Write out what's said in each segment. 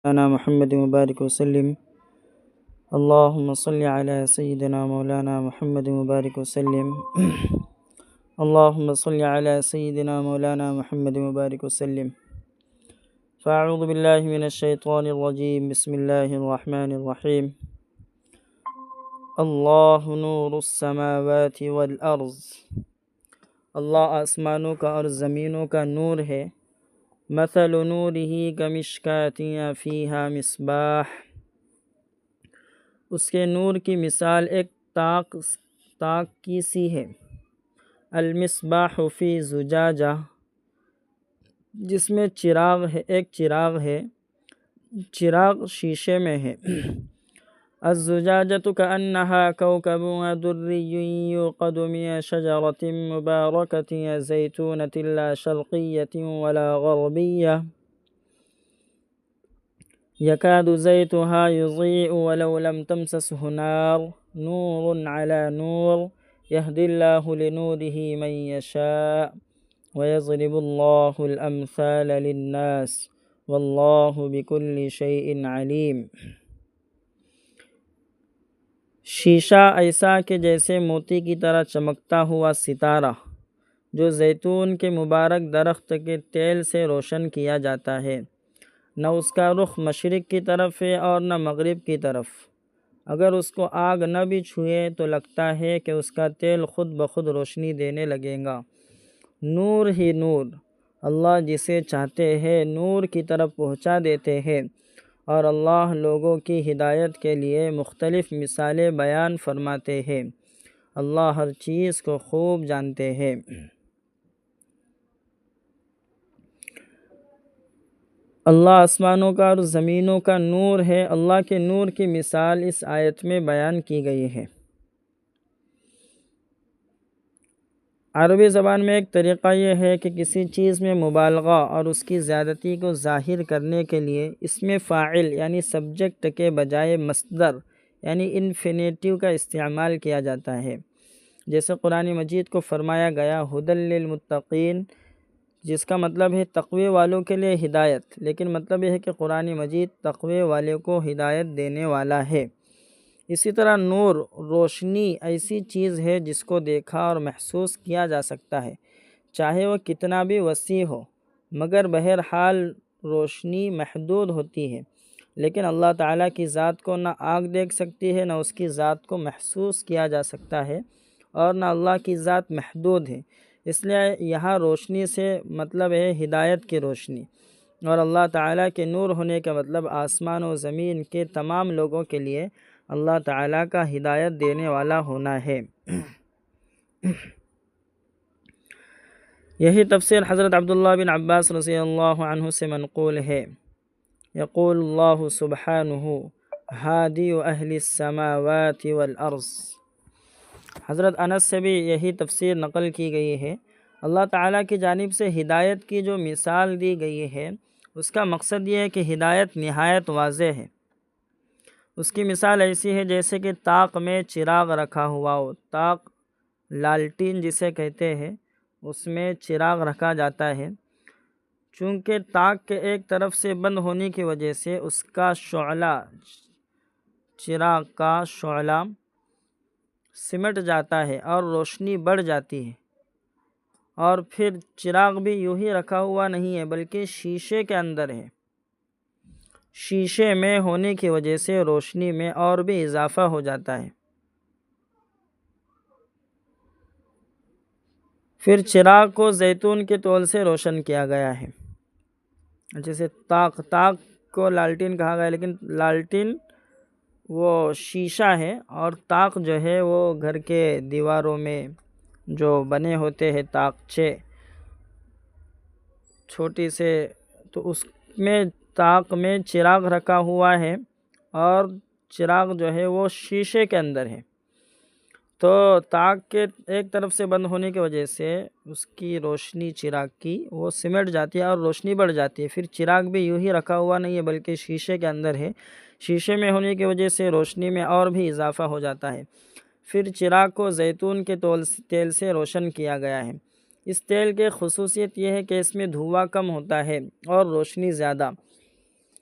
مولانا محمد مبارک وسلم اللهم صل على سيدنا مولانا محمد مبارک وسلم اللهم صل على سيدنا مولانا محمد مبارک وسلم فاعوذ باللہ من الشیطان الرجیم بسم اللہ الرحمن الرحیم اللہ نور السماوات والارض، اللہ آسمانوں کا اور زمینوں کا نور ہے۔ مثل نورہ کمشکاۃ فیہا مصباح، اس کے نور کی مثال ایک تاک کی سی ہے۔ المصباح فی زجاجہ، جس میں چراغ ہے، ایک چراغ ہے، چراغ شیشے میں ہے۔ الزجاجۃ کأنہا کوکب دری یوقد من شجرۃ مبارکۃ زیتونۃ لا شرقیۃ ولا غربیہ یکاد زیتها یضیء ولو لم تمسسہ نار نور علی نور یہدی اللہ لنورہ من یشاء ویضرب اللہ الامثال للناس واللہ بکل شیء علیم۔ شیشہ ایسا کہ جیسے موتی کی طرح چمکتا ہوا ستارہ جو زیتون کے مبارک درخت کے تیل سے روشن کیا جاتا ہے، نہ اس کا رخ مشرق کی طرف ہے اور نہ مغرب کی طرف۔ اگر اس کو آگ نہ بھی چھوئے تو لگتا ہے کہ اس کا تیل خود بخود روشنی دینے لگے گا۔ نور ہی نور، اللہ جسے چاہتے ہیں نور کی طرف پہنچا دیتے ہیں، اور اللہ لوگوں کی ہدایت کے لیے مختلف مثالیں بیان فرماتے ہیں۔ اللہ ہر چیز کو خوب جانتے ہیں۔ اللہ آسمانوں کا اور زمینوں کا نور ہے۔ اللہ کے نور کی مثال اس آیت میں بیان کی گئی ہے۔ عربی زبان میں ایک طریقہ یہ ہے کہ کسی چیز میں مبالغہ اور اس کی زیادتی کو ظاہر کرنے کے لیے اس میں فاعل یعنی سبجیکٹ کے بجائے مصدر یعنی انفینیٹیو کا استعمال کیا جاتا ہے۔ جیسے قرآن مجید کو فرمایا گیا ھدی للمتقین، جس کا مطلب ہے تقوی والوں کے لیے ہدایت، لیکن مطلب یہ ہے کہ قرآن مجید تقوی والے کو ہدایت دینے والا ہے۔ اسی طرح نور، روشنی ایسی چیز ہے جس کو دیکھا اور محسوس کیا جا سکتا ہے، چاہے وہ کتنا بھی وسیع ہو، مگر بہرحال روشنی محدود ہوتی ہے۔ لیکن اللہ تعالیٰ کی ذات کو نہ آنکھ دیکھ سکتی ہے، نہ اس کی ذات کو محسوس کیا جا سکتا ہے، اور نہ اللہ کی ذات محدود ہے۔ اس لیے یہاں روشنی سے مطلب ہے ہدایت کی روشنی، اور اللہ تعالیٰ کے نور ہونے کا مطلب آسمان و زمین کے تمام لوگوں کے لیے اللہ تعالیٰ کا ہدایت دینے والا ہونا ہے۔ یہی تفسیر حضرت عبداللہ بن عباس رضی اللہ عنہ سے منقول ہے۔ یقول اللہ سبحانہ ہادی اہل السماوات والارض۔ حضرت انس سے بھی یہی تفسیر نقل کی گئی ہے۔ اللہ تعالیٰ کی جانب سے ہدایت کی جو مثال دی گئی ہے، اس کا مقصد یہ ہے کہ ہدایت نہایت واضح ہے۔ اس کی مثال ایسی ہے جیسے کہ طاق میں چراغ رکھا ہوا ہو۔ طاق لالٹین جسے کہتے ہیں، اس میں چراغ رکھا جاتا ہے۔ چونکہ طاق کے ایک طرف سے بند ہونے کی وجہ سے اس کا شعلہ، چراغ کا شعلہ سمٹ جاتا ہے اور روشنی بڑھ جاتی ہے۔ اور پھر چراغ بھی یوں ہی رکھا ہوا نہیں ہے بلکہ شیشے کے اندر ہے۔ شیشے میں ہونے کی وجہ سے روشنی میں اور بھی اضافہ ہو جاتا ہے۔ پھر چراغ کو زیتون کے تول سے روشن کیا گیا ہے۔ جیسے طاق کو لالٹین کہا گیا، لیکن لالٹین وہ شیشہ ہے، اور طاق جو ہے وہ گھر کے دیواروں میں جو بنے ہوتے ہیں طاقچے چھوٹی سے، تو اس میں طاق میں چراغ رکھا ہوا ہے، اور چراغ جو ہے وہ شیشے کے اندر ہے۔ تو طاق کے ایک طرف سے بند ہونے کی وجہ سے اس کی روشنی چراغ کی وہ سمٹ جاتی ہے اور روشنی بڑھ جاتی ہے۔ پھر چراغ بھی یوں ہی رکھا ہوا نہیں ہے بلکہ شیشے کے اندر ہے۔ شیشے میں ہونے کی وجہ سے روشنی میں اور بھی اضافہ ہو جاتا ہے۔ پھر چراغ کو زیتون کے تیل سے روشن کیا گیا ہے۔ اس تیل کی خصوصیت یہ ہے کہ اس میں دھواں کم ہوتا ہے اور روشنی زیادہ۔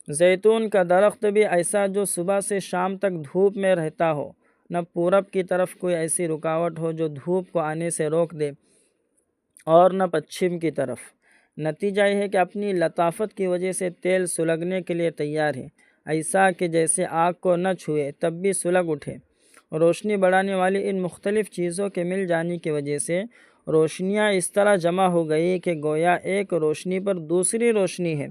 زیتون کا درخت بھی ایسا جو صبح سے شام تک دھوپ میں رہتا ہو، نہ پورب کی طرف کوئی ایسی رکاوٹ ہو جو دھوپ کو آنے سے روک دے اور نہ پچھم کی طرف۔ نتیجہ یہ ہے کہ اپنی لطافت کی وجہ سے تیل سلگنے کے لیے تیار ہے، ایسا کہ جیسے آگ کو نہ چھوئے تب بھی سلگ اٹھے۔ روشنی بڑھانے والی ان مختلف چیزوں کے مل جانے کی وجہ سے روشنیاں اس طرح جمع ہو گئی کہ گویا ایک روشنی پر دوسری روشنی ہے۔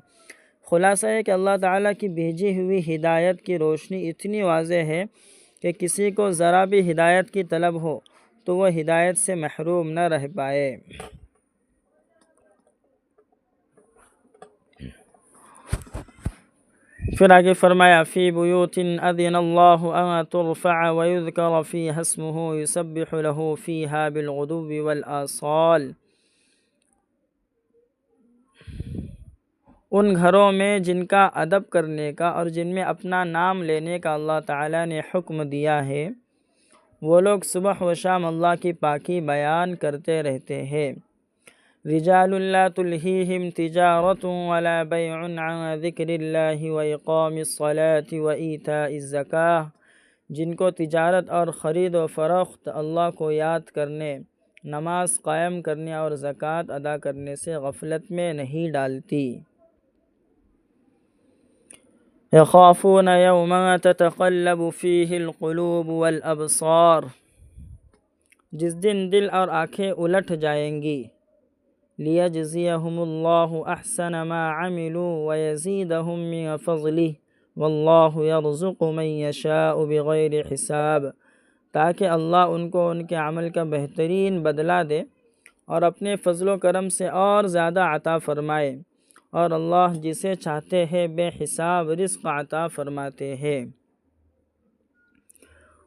خلاصہ ہے کہ اللہ تعالیٰ کی بھیجی ہوئی ہدایت کی روشنی اتنی واضح ہے کہ کسی کو ذرا بھی ہدایت کی طلب ہو تو وہ ہدایت سے محروم نہ رہ پائے۔ پھر آگے فرمایا فی بیوت اذن اللہ ان ترفع ویذکر فیہا اسمہ یسبح لہ فیہا بالغدو والآصال۔ ان گھروں میں جن کا ادب کرنے کا اور جن میں اپنا نام لینے کا اللہ تعالیٰ نے حکم دیا ہے، وہ لوگ صبح و شام اللہ کی پاکی بیان کرتے رہتے ہیں۔ رجال لا تلہیہم تجارت ولا بیع عن ذکر اللہ واقام الصلاة وایتاء الزکاة، جن کو تجارت اور خرید و فروخت اللہ کو یاد کرنے، نماز قائم کرنے اور زکوٰۃ ادا کرنے سے غفلت میں نہیں ڈالتی۔ یخافون یوما تتقلب فیہ القلوب والابصار، جس دن دل اور آنکھیں الٹ جائیں گی۔ لیجزیہم اللہ احسن ما عملوا ویزیدہم من فضلہ واللہ یرزق من یشاء بغیر حساب، تاکہ اللہ ان کو ان کے عمل کا بہترین بدلہ دے اور اپنے فضل و کرم سے اور زیادہ عطا فرمائے، اور اللہ جسے چاہتے ہیں بے حساب رزق عطا فرماتے ہیں۔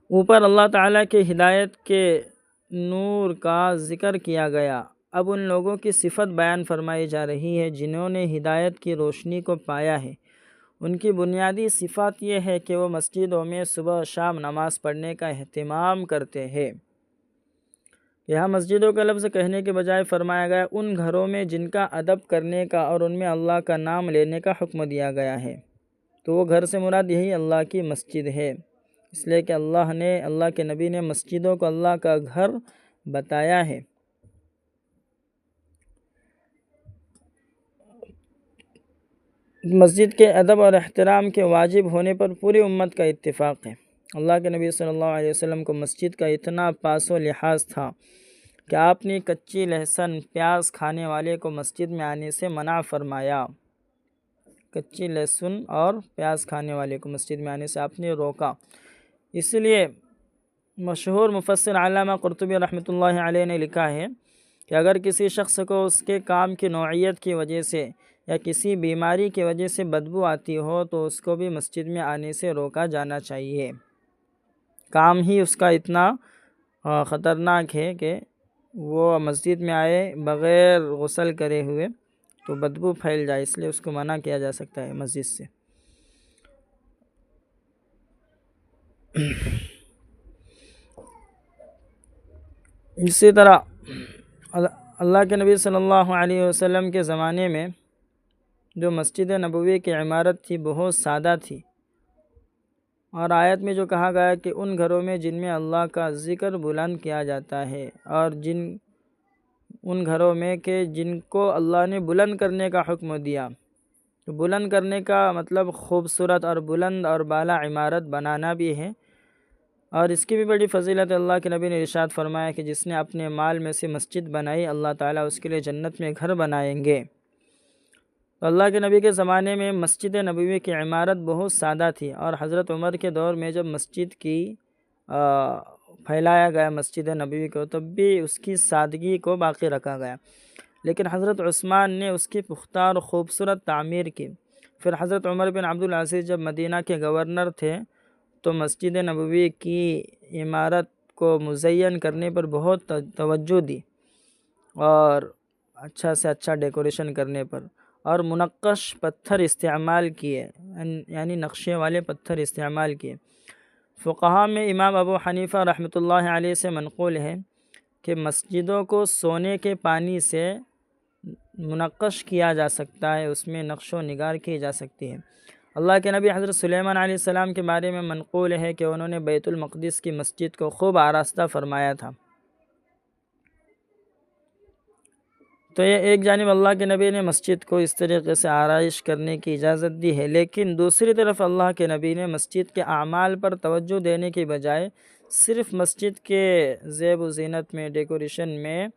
اوپر اللہ تعالیٰ کے ہدایت کے نور کا ذکر کیا گیا، اب ان لوگوں کی صفت بیان فرمائی جا رہی ہے جنہوں نے ہدایت کی روشنی کو پایا ہے۔ ان کی بنیادی صفات یہ ہے کہ وہ مسجدوں میں صبح و شام نماز پڑھنے کا اہتمام کرتے ہیں۔ یہاں مسجدوں کا لفظ کہنے کے بجائے فرمایا گیا ان گھروں میں جن کا ادب کرنے کا اور ان میں اللہ کا نام لینے کا حکم دیا گیا ہے، تو وہ گھر سے مراد یہی اللہ کی مسجد ہے، اس لیے کہ اللہ کے نبی نے مسجدوں کو اللہ کا گھر بتایا ہے۔ مسجد کے ادب اور احترام کے واجب ہونے پر پوری امت کا اتفاق ہے۔ اللہ کے نبی صلی اللہ علیہ وسلم کو مسجد کا اتنا پاس و لحاظ تھا کہ آپ نے کچی لہسن پیاز کھانے والے کو مسجد میں آنے سے منع فرمایا۔ کچی لہسن اور پیاز کھانے والے کو مسجد میں آنے سے آپ نے روکا۔ اس لیے مشہور مفسر علامہ قرطبی رحمۃ اللہ علیہ نے لکھا ہے کہ اگر کسی شخص کو اس کے کام کی نوعیت کی وجہ سے یا کسی بیماری کی وجہ سے بدبو آتی ہو تو اس کو بھی مسجد میں آنے سے روکا جانا چاہیے۔ کام ہی اس کا اتنا خطرناک ہے کہ وہ مسجد میں آئے بغیر غسل کرے ہوئے تو بدبو پھیل جائے، اس لیے اس کو منع کیا جا سکتا ہے مسجد سے۔ اسی طرح اللہ کے نبی صلی اللہ علیہ وسلم کے زمانے میں جو مسجد نبوی کی عمارت تھی بہت سادہ تھی، اور آیت میں جو کہا گیا کہ ان گھروں میں جن میں اللہ کا ذکر بلند کیا جاتا ہے، اور ان گھروں میں کہ جن کو اللہ نے بلند کرنے کا حکم دیا، تو بلند کرنے کا مطلب خوبصورت اور بلند اور بالا عمارت بنانا بھی ہے، اور اس کی بھی بڑی فضیلت اللہ کے نبی نے ارشاد فرمایا کہ جس نے اپنے مال میں سے مسجد بنائی اللہ تعالیٰ اس کے لیے جنت میں گھر بنائیں گے۔ تو اللہ کے نبی کے زمانے میں مسجد نبوی کی عمارت بہت سادہ تھی، اور حضرت عمر کے دور میں جب مسجد کی پھیلایا گیا مسجد نبوی کو تب بھی اس کی سادگی کو باقی رکھا گیا، لیکن حضرت عثمان نے اس کی پختہ اور خوبصورت تعمیر کی۔ پھر حضرت عمر بن عبدالعزیز جب مدینہ کے گورنر تھے تو مسجد نبوی کی عمارت کو مزین کرنے پر بہت توجہ دی، اور اچھا سے اچھا ڈیکوریشن کرنے پر، اور منقش پتھر استعمال کیے، یعنی نقشے والے پتھر استعمال کیے۔ فقہاء میں امام ابو حنیفہ رحمۃ اللہ علیہ سے منقول ہے کہ مسجدوں کو سونے کے پانی سے منقش کیا جا سکتا ہے، اس میں نقش و نگار کی جا سکتی ہے، اللہ کے نبی حضرت سلیمان علیہ السلام کے بارے میں منقول ہے کہ انہوں نے بیت المقدس کی مسجد کو خوب آراستہ فرمایا تھا۔ تو یہ ایک جانب اللہ کے نبی نے مسجد کو اس طریقے سے آرائش کرنے کی اجازت دی ہے، لیکن دوسری طرف اللہ کے نبی نے مسجد کے اعمال پر توجہ دینے کی بجائے صرف مسجد کے زیب و زینت میں، ڈیکوریشن میں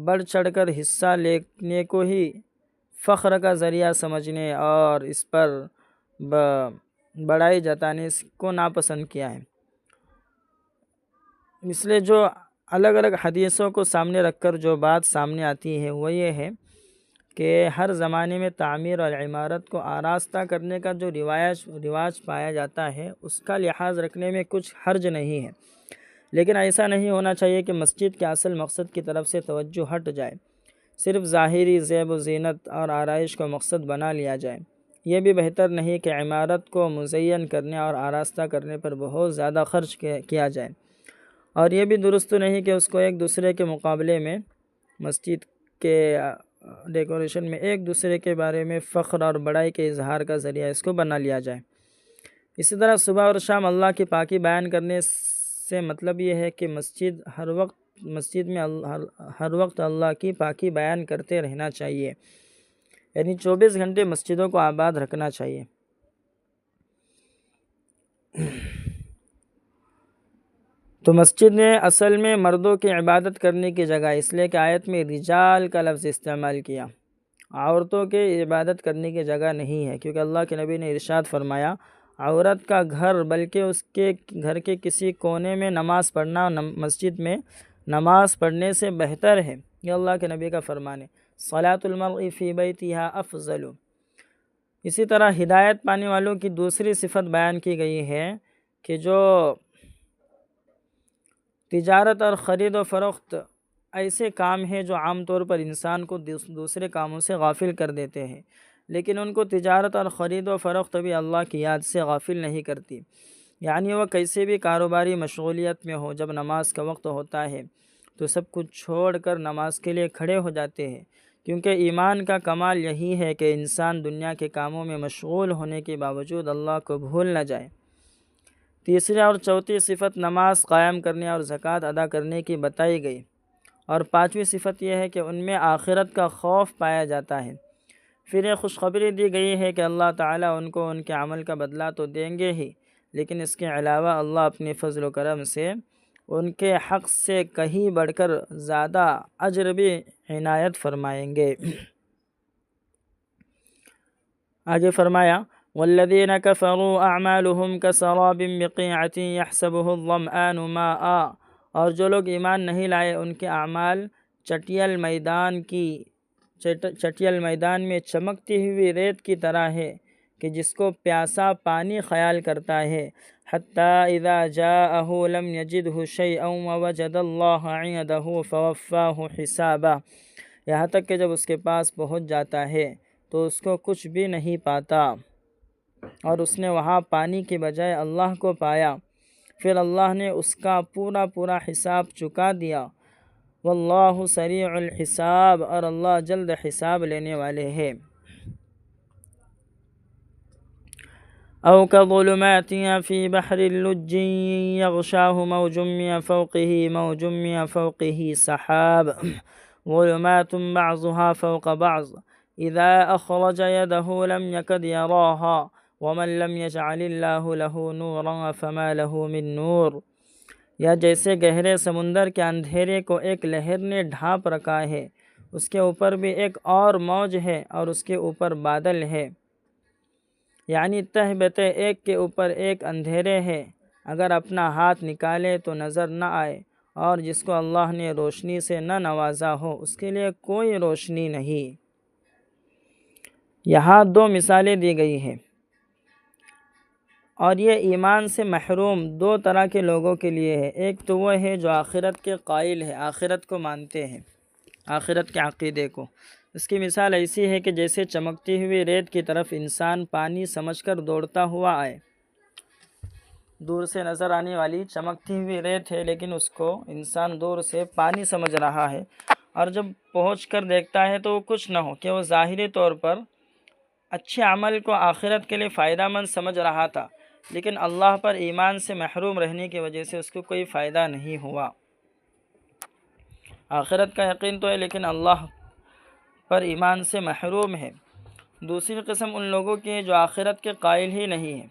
بڑھ چڑھ کر حصہ لینے کو ہی فخر کا ذریعہ سمجھنے اور اس پر بڑائی جتانے کو ناپسند کیا ہے۔ اس لیے جو الگ الگ حدیثوں کو سامنے رکھ کر جو بات سامنے آتی ہے وہ یہ ہے کہ ہر زمانے میں تعمیر اور عمارت کو آراستہ کرنے کا جو رواج پایا جاتا ہے اس کا لحاظ رکھنے میں کچھ حرج نہیں ہے، لیکن ایسا نہیں ہونا چاہیے کہ مسجد کے اصل مقصد کی طرف سے توجہ ہٹ جائے، صرف ظاہری زیب و زینت اور آرائش کو مقصد بنا لیا جائے۔ یہ بھی بہتر نہیں کہ عمارت کو مزین کرنے اور آراستہ کرنے پر بہت زیادہ خرچ کیا جائے، اور یہ بھی درست نہیں کہ اس کو ایک دوسرے کے مقابلے میں مسجد کے ڈیکوریشن میں ایک دوسرے کے بارے میں فخر اور بڑائی کے اظہار کا ذریعہ اس کو بنا لیا جائے۔ اسی طرح صبح اور شام اللہ کی پاکی بیان کرنے سے مطلب یہ ہے کہ مسجد میں ہر وقت اللہ کی پاکی بیان کرتے رہنا چاہیے، یعنی 24 گھنٹے مسجدوں کو آباد رکھنا چاہیے۔ تو مسجد نے اصل میں مردوں کی عبادت کرنے کی جگہ، اس لیے کہ آیت میں رجال کا لفظ استعمال کیا، عورتوں کے عبادت کرنے کی جگہ نہیں ہے، کیونکہ اللہ کے نبی نے ارشاد فرمایا عورت کا گھر بلکہ اس کے گھر کے کسی کونے میں نماز پڑھنا مسجد میں نماز پڑھنے سے بہتر ہے۔ یہ اللہ کے نبی کا فرمان ہے، صلاۃ المرء فی بیتہا افضل۔ اسی طرح ہدایت پانے والوں کی دوسری صفت بیان کی گئی ہے کہ جو تجارت اور خرید و فروخت ایسے کام ہیں جو عام طور پر انسان کو دوسرے کاموں سے غافل کر دیتے ہیں، لیکن ان کو تجارت اور خرید و فروخت بھی اللہ کی یاد سے غافل نہیں کرتی، یعنی وہ کیسے بھی کاروباری مشغولیت میں ہو، جب نماز کا وقت ہوتا ہے تو سب کچھ چھوڑ کر نماز کے لیے کھڑے ہو جاتے ہیں، کیونکہ ایمان کا کمال یہی ہے کہ انسان دنیا کے کاموں میں مشغول ہونے کے باوجود اللہ کو بھول نہ جائے۔ تیسری اور چوتھی صفت نماز قائم کرنے اور زکوٰۃ ادا کرنے کی بتائی گئی، اور پانچویں صفت یہ ہے کہ ان میں آخرت کا خوف پایا جاتا ہے۔ پھر یہ خوشخبری دی گئی ہے کہ اللہ تعالیٰ ان کو ان کے عمل کا بدلہ تو دیں گے ہی، لیکن اس کے علاوہ اللہ اپنے فضل و کرم سے ان کے حق سے کہیں بڑھ کر زیادہ اجر بھی عنایت فرمائیں گے۔ آگے فرمایا والذین کفروا اعمالهم کسراب بقیعة یحسبه الظمآن ماء، اور جو لوگ ایمان نہیں لائے ان کے اعمال چٹیل میدان میں چمکتی ہوئی ریت کی طرح ہے کہ جس کو پیاسا پانی خیال کرتا ہے، حتی اذا جاءہ لم یجدہ شیئا ووجد اللہ عندہ فوفاہ حسابہ، یہاں تک کہ جب اس کے پاس پہنچ جاتا ہے تو اس کو کچھ بھی نہیں پاتا، اور اس نے وہاں پانی کے بجائے اللہ کو پایا، پھر اللہ نے اس کا پورا حساب چکا دیا۔ واللہ سریع الحساب، اور اللہ جلد حساب لینے والے ہیں۔ او كظلمات فی بحر اللج یغشاہ موج من فوقہ سحاب ظلمات بعضها فوق بعض اذا اخرج يده لم يكد يراها ومن لم يجعل الله له نورا فما له من نور، یا جیسے گہرے سمندر کے اندھیرے کو ایک لہر نے ڈھانپ رکھا ہے، اس کے اوپر بھی ایک اور موج ہے اور اس کے اوپر بادل ہے، یعنی تہ بتہ ایک کے اوپر ایک اندھیرے ہے، اگر اپنا ہاتھ نکالے تو نظر نہ آئے، اور جس کو اللہ نے روشنی سے نہ نوازا ہو اس کے لیے کوئی روشنی نہیں۔ یہاں دو مثالیں دی گئی ہیں، اور یہ ایمان سے محروم دو طرح کے لوگوں کے لیے ہے۔ ایک تو وہ ہے جو آخرت کے قائل ہے، آخرت کو مانتے ہیں، آخرت کے عقیدے کو۔ اس کی مثال ایسی ہے کہ جیسے چمکتی ہوئی ریت کی طرف انسان پانی سمجھ کر دوڑتا ہوا آئے، دور سے نظر آنے والی چمکتی ہوئی ریت ہے، لیکن اس کو انسان دور سے پانی سمجھ رہا ہے، اور جب پہنچ کر دیکھتا ہے تو وہ کچھ نہ ہو کہ وہ ظاہری طور پر اچھے عمل کو آخرت کے لیے فائدہ مند سمجھ رہا تھا، لیکن اللہ پر ایمان سے محروم رہنے کی وجہ سے اس کو کوئی فائدہ نہیں ہوا۔ آخرت کا یقین تو ہے لیکن اللہ پر ایمان سے محروم ہے۔ دوسری قسم ان لوگوں کی ہے جو آخرت کے قائل ہی نہیں ہیں،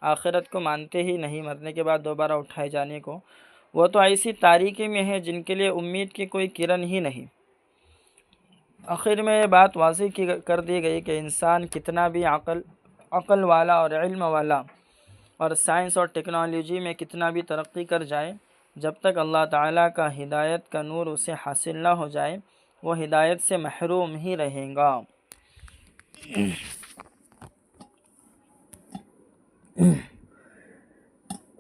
آخرت کو مانتے ہی نہیں، مرنے کے بعد دوبارہ اٹھائے جانے کو۔ وہ تو ایسی تاریکی میں ہے جن کے لیے امید کی کوئی کرن ہی نہیں۔ آخر میں یہ بات واضح کر دی گئی کہ انسان کتنا بھی عقل والا اور علم والا اور سائنس اور ٹیکنالوجی میں کتنا بھی ترقی کر جائے، جب تک اللہ تعالیٰ کا ہدایت کا نور اسے حاصل نہ ہو جائے وہ ہدایت سے محروم ہی رہے گا۔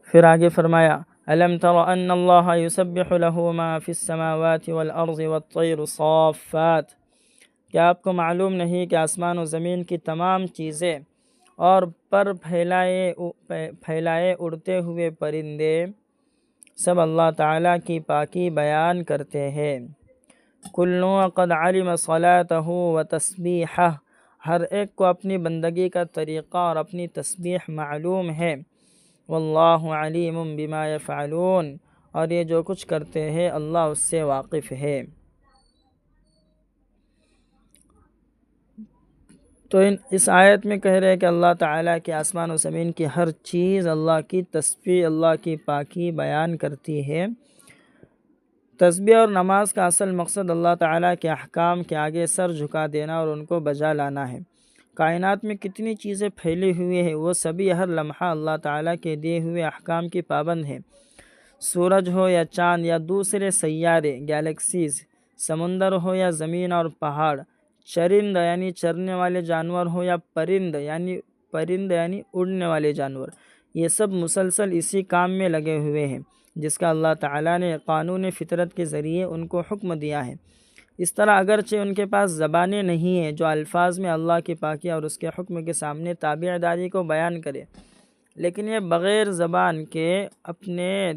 پھر آگے فرمایا أَلَمْ تَرَ أَنَّ اللَّهَ يُسَبِّحُ لَهُ مَا فِي السَّمَاوَاتِ وَالْأَرْضِ وَالطَّيْرُ صَافَّاتٍ، کیا آپ کو معلوم نہیں کہ آسمان و زمین کی تمام چیزیں اور پر پھیلائے اڑتے ہوئے پرندے سب اللہ تعالیٰ کی پاکی بیان کرتے ہیں۔ كُلٌّ قَدْ عَلِمَ صَلَاتَهُ وَتَسْبِيحَهُ، ہر ایک کو اپنی بندگی کا طریقہ اور اپنی تسبیح معلوم ہے۔ واللہ علیم بما یفعلون، اور یہ جو کچھ کرتے ہیں اللہ اس سے واقف ہے۔ تو اس آیت میں کہہ رہے ہیں کہ اللہ تعالیٰ کے آسمان و زمین کی ہر چیز اللہ کی تسبیح، اللہ کی پاکی بیان کرتی ہے۔ تسبیح اور نماز کا اصل مقصد اللہ تعالیٰ کے احکام کے آگے سر جھکا دینا اور ان کو بجا لانا ہے۔ کائنات میں کتنی چیزیں پھیلی ہوئی ہیں وہ سبھی ہر لمحہ اللہ تعالیٰ کے دیے ہوئے احکام کی پابند ہیں۔ سورج ہو یا چاند یا دوسرے سیارے گیلیکسیز، سمندر ہو یا زمین اور پہاڑ، چرند یعنی چرنے والے جانور ہو یا پرند یعنی اڑنے والے جانور، یہ سب مسلسل اسی کام میں لگے ہوئے ہیں جس کا اللہ تعالیٰ نے قانون فطرت کے ذریعے ان کو حکم دیا ہے۔ اس طرح اگرچہ ان کے پاس زبانیں نہیں ہیں جو الفاظ میں اللہ کی پاکی اور اس کے حکم کے سامنے تابع داری کو بیان کرے، لیکن یہ بغیر زبان کے اپنے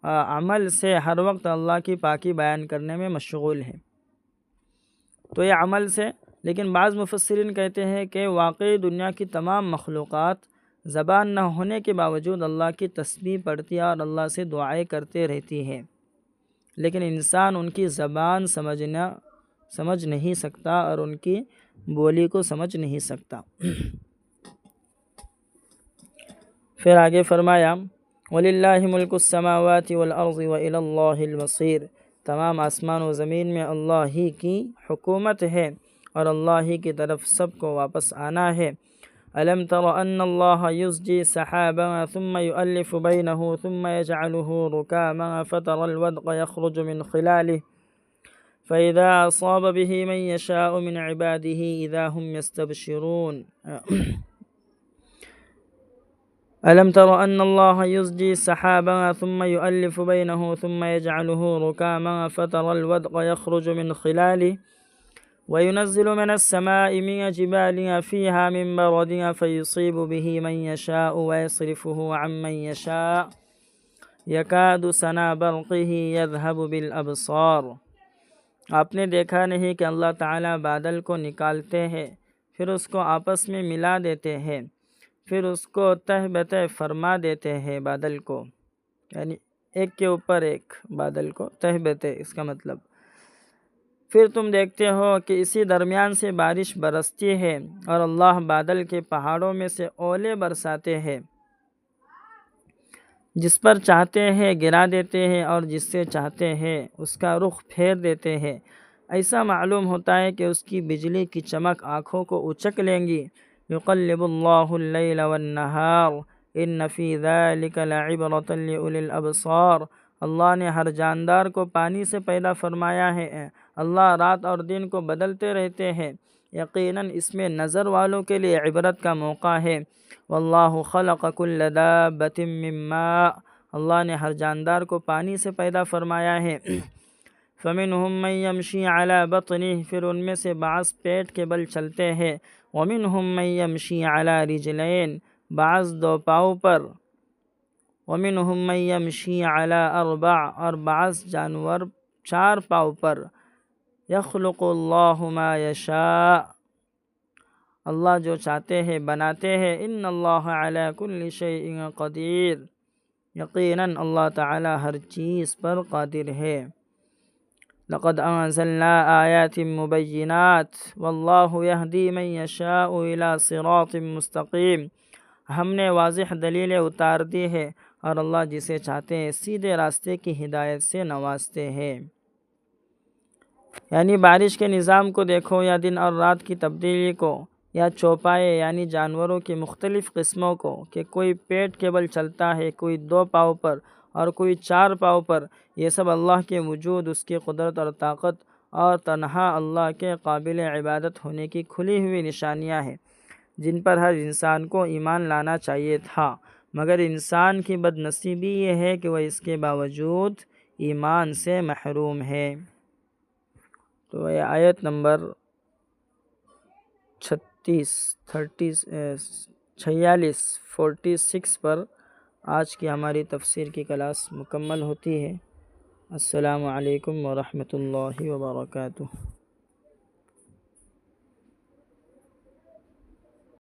عمل سے ہر وقت اللہ کی پاکی بیان کرنے میں مشغول ہیں۔ تو یہ عمل سے، لیکن بعض مفسرین کہتے ہیں کہ واقعی دنیا کی تمام مخلوقات زبان نہ ہونے کے باوجود اللہ کی تسبیح پڑھتی اور اللہ سے دعائیں کرتے رہتی ہے، لیکن انسان ان کی زبان سمجھ نہیں سکتا اور ان کی بولی کو سمجھ نہیں سکتا۔ پھر آگے فرمایا وَلِلَّهِ مُلْكُ السَّمَاوَاتِ وَالْأَرْضِ وَإِلَى اللَّهِ الْمَصِيرُ، تمام آسمان و زمین میں اللہ ہی کی حکومت ہے اور اللہ ہی کی طرف سب کو واپس آنا ہے۔ أَلَمْ تَرَ أَنَّ اللَّهَ يُزْجِي سَحَابًا ثُمَّ يُؤَلِّفُ بَيْنَهُ ثُمَّ يَجْعَلُهُ رُكَامًا فَتَرَى الْوَدْقَ يَخْرُجُ مِنْ خِلَالِهِ فَإِذَا أَصَابَ بِهِ مَنْ يَشَاءُ مِنْ عِبَادِهِ إِذَا هُمْ يَسْتَبْشِرُونَ۔ أَلَمْ تَرَ أَنَّ اللَّهَ يُزْجِي سَحَابًا ثُمَّ يُؤَلِّفُ بَيْنَهُ ثُمَّ يَجْعَلُهُ رُكَامًا فَتَرَى الْوَدْقَ يَخْرُجُ مِنْ خِلَالِهِ وَيُنَزِّلُ مِنَ السَّمَاءِ مِنْ جِبَالٍ فِيهَا مِنْ بَرَدٍ فَيُصِيبُ بِهِ مَنْ يَشَاءُ وَيَصْرِفُهُ عَنْ مَنْ يَشَاءُ يَكَادُ سَنَا بَرْقِهِ يَذْهَبُ بِالْأَبْصَارِ۔ آپ نے دیکھا نہیں کہ اللہ تعالیٰ بادل کو نکالتے ہیں، پھر اس کو آپس میں ملا دیتے ہیں، پھر اس کو تہ بتہ فرما دیتے ہیں، بادل کو یعنی ایک کے اوپر ایک بادل کو تہ بتہ، اس کا مطلب پھر تم دیکھتے ہو کہ اسی درمیان سے بارش برستی ہے اور اللہ بادل کے پہاڑوں میں سے اولے برساتے ہیں، جس پر چاہتے ہیں گرا دیتے ہیں اور جس سے چاہتے ہیں اس کا رخ پھیر دیتے ہیں۔ ایسا معلوم ہوتا ہے کہ اس کی بجلی کی چمک آنکھوں کو اچک لیں گی۔ یقلب اللہ اللیل والنہار ان فی ذلک لعبرۃ لأولی الابصار، اللہ نے ہر جاندار کو پانی سے پیدا فرمایا ہے، اللہ رات اور دن کو بدلتے رہتے ہیں، یقیناً اس میں نظر والوں کے لیے عبرت کا موقع ہے۔ واللہ خلق کل دابۃ من ماء، اللہ نے ہر جاندار کو پانی سے پیدا فرمایا ہے۔ فمنہم من یمشی علی بطنہ، پھر ان میں سے بعض پیٹ کے بل چلتے ہیں، ومنہم من یمشی علی رجلین، بعض دو پاؤں پر، ومنہم من یمشی علی اربع، اور بعض جانور چار پاؤں پر۔ یخلق اللہ ما یشاء، اللہ جو چاہتے ہیں بناتے ہیں۔ ان اللہ علی کل شیء قدیر، یقیناً اللہ تعالی ہر چیز پر قادر ہے۔ لقد انزلنا آیات مبینات واللہ یہدی من یشاء الی صراط مستقیم، ہم نے واضح دلیلیں اتار دی ہے اور اللہ جسے چاہتے ہیں سیدھے راستے کی ہدایت سے نوازتے ہیں۔ یعنی بارش کے نظام کو دیکھو، یا دن اور رات کی تبدیلی کو، یا چوپائے یعنی جانوروں کی مختلف قسموں کو کہ کوئی پیٹ کے بل چلتا ہے، کوئی 2 پاؤں پر اور کوئی 4 پاؤں پر، یہ سب اللہ کے وجود، اس کی قدرت اور طاقت اور تنہا اللہ کے قابل عبادت ہونے کی کھلی ہوئی نشانیاں ہیں، جن پر ہر انسان کو ایمان لانا چاہیے تھا، مگر انسان کی بد نصیبی یہ ہے کہ وہ اس کے باوجود ایمان سے محروم ہے۔ تو یہ آیت نمبر 46 پر آج کی ہماری تفسیر کی کلاس مکمل ہوتی ہے۔ السلام علیکم ورحمۃ اللہ وبرکاتہ۔